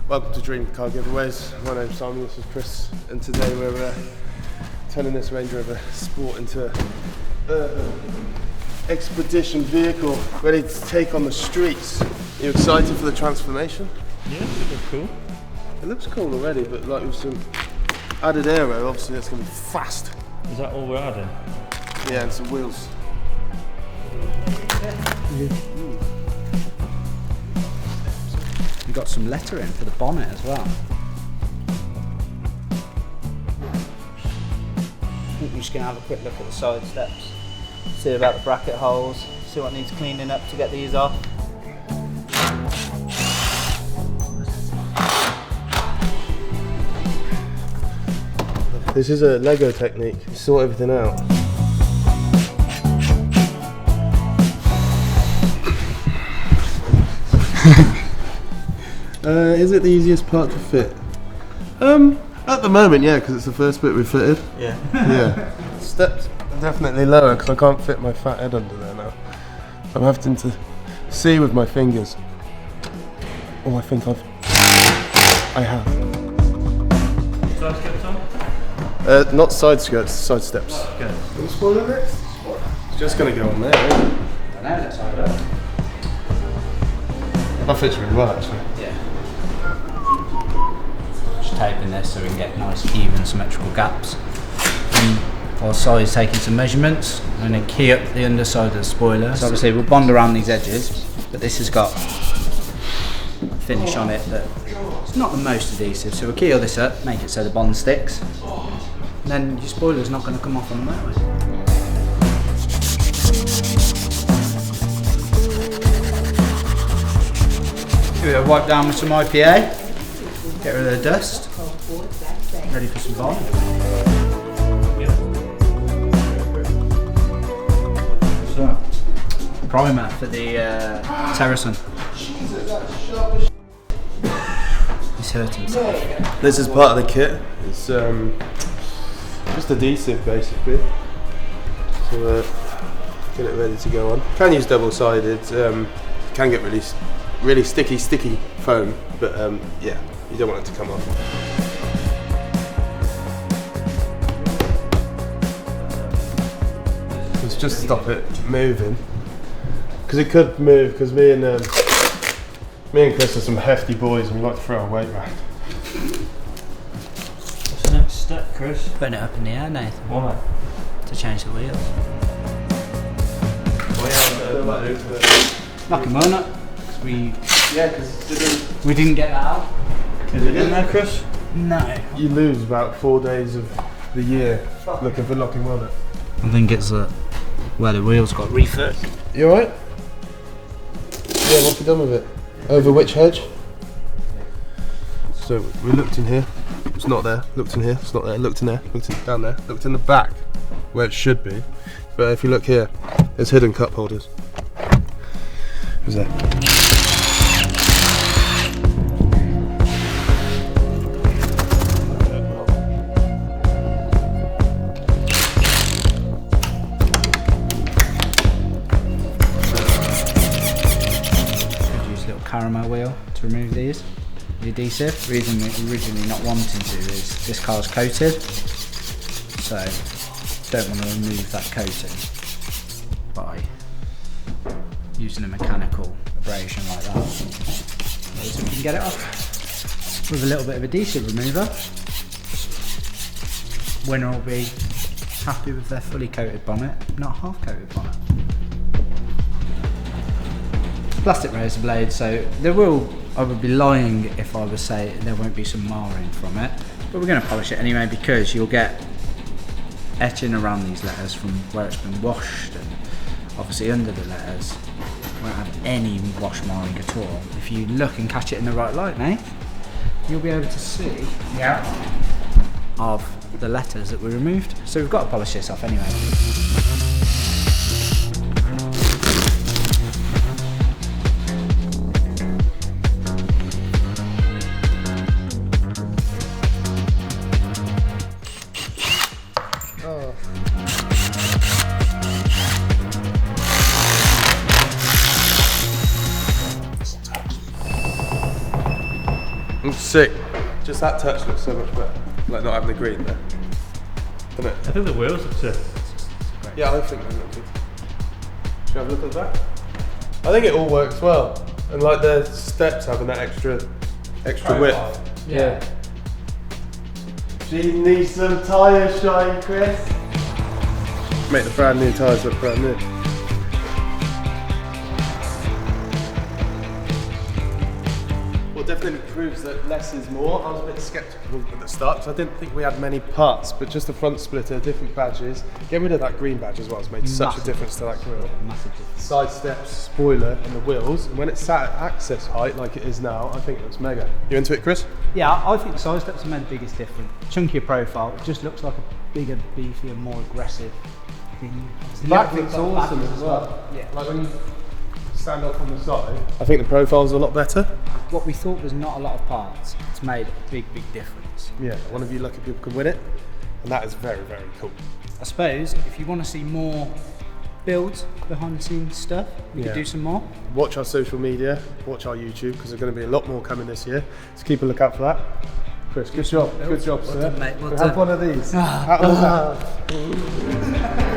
Welcome to Dream Car Giveaways. My name's Simon, this is Chris, and today we're turning this Range Rover Sport into an urban expedition vehicle ready to take on the streets. Are you excited for the transformation? Yeah, it looks cool. It looks cool already, but like with some added aero, obviously it's going to be fast. Is that all we're adding? Yeah, and some wheels. We've got some lettering for the bonnet as well. I think we're just going to have a quick look at the side steps, see about the bracket holes, see what needs cleaning up to get these off. This is a Lego technique, you sort everything out. Is it the easiest part to fit? At the moment, yeah, because it's the first bit we fitted. Yeah. Yeah. Steps are definitely lower because I can't fit my fat head under there now. I'm having to see with my fingers. Oh, I think I have. Side skirts on? Not side skirts, side steps. Okay. Can you spoil it next? It's just going to go on there, isn't it? I know, let's have a look. That fits really well, actually. Yeah. Just taping this so we can get nice, even, symmetrical gaps. And while Si's taking some measurements, I'm going to key up the underside of the spoiler. So obviously we'll bond around these edges, but this has got a finish on it that it's not the most adhesive. So we'll key all this up, make it so the bond sticks. And then your spoiler's not going to come off on the motorway. Give it a wipe down with some IPA, get rid of the dust, ready for some bond. So, primer for the Terrason. He's hurt himself. This is part of the kit. It's just adhesive, basically. So get it ready to go on. Can use double-sided. Can get really sticky foam, but yeah, you don't want it to come off. Let's just stop it moving, because it could move. Because me and Chris are some hefty boys, and we like to throw our weight around. What's the next step, Chris? Putting it up in the air, Nathan, Why? to change the wheels. Why Knock him on up, because we We didn't get that out. Is it in there, Chris? No. You lose about 4 days of the year looking for locking wallet. I think it's where the wheels got refit. You alright? Yeah, what have you done with it? Over which hedge? So we looked in here, it's not there. Looked in here, it's not there. Looked in there, looked in, down there. Looked in the back, where it should be. But if you look here, there's hidden cup holders. Who's there? Caramel wheel to remove these, the adhesive. The reason we're originally not wanting to is this car's coated, so don't want to remove that coating by using a mechanical abrasion like that. So we can get it off with a little bit of adhesive remover. Winner will be happy with their fully coated bonnet, not half coated bonnet. Plastic razor blade, so there will, I would be lying if I was say there won't be some marring from it, but we're going to polish it anyway because you'll get etching around these letters from where it's been washed, and obviously under the letters won't have any wash marring at all. If you look and catch it in the right light, mate, you'll be able to see the outline of the letters that we removed. So we've got to polish this off anyway. It's sick. Just that touch looks so much better. Like not having the green there. Doesn't it? I think the wheels look sick. Yeah, I think they look good. Should we have a look at the back? I think it all works well. And like the steps having that extra width. Yeah. She needs some tyre shine, Chris. Make the brand new tyres look brand new. Well, definitely proves that less is more. I was a bit sceptical at the start because I didn't think we had many parts, but just the front splitter, different badges. Getting rid of that green badge as well has made such a difference to that grille. Massive difference. Side steps, spoiler, and the wheels. And when it's sat at access height like it is now, I think it looks mega. You into it, Chris? Yeah, I think the side steps have made the biggest difference. Chunkier profile, it just looks like a bigger, beefier, more aggressive thing. The back looks awesome as well. Yeah. Like when you stand off on the side, I think the profile's a lot better. What we thought was not a lot of parts, it's made a big, big difference. Yeah, one of you lucky people can win it, and that is very, very cool. I suppose if you want to see more builds, behind the scenes stuff, we could do some more. Watch our social media, watch our YouTube, because there's going to be a lot more coming this year. So keep a look out for that. Chris, good job, sir. Well done, mate. Well Have done. one of these. Out of the back.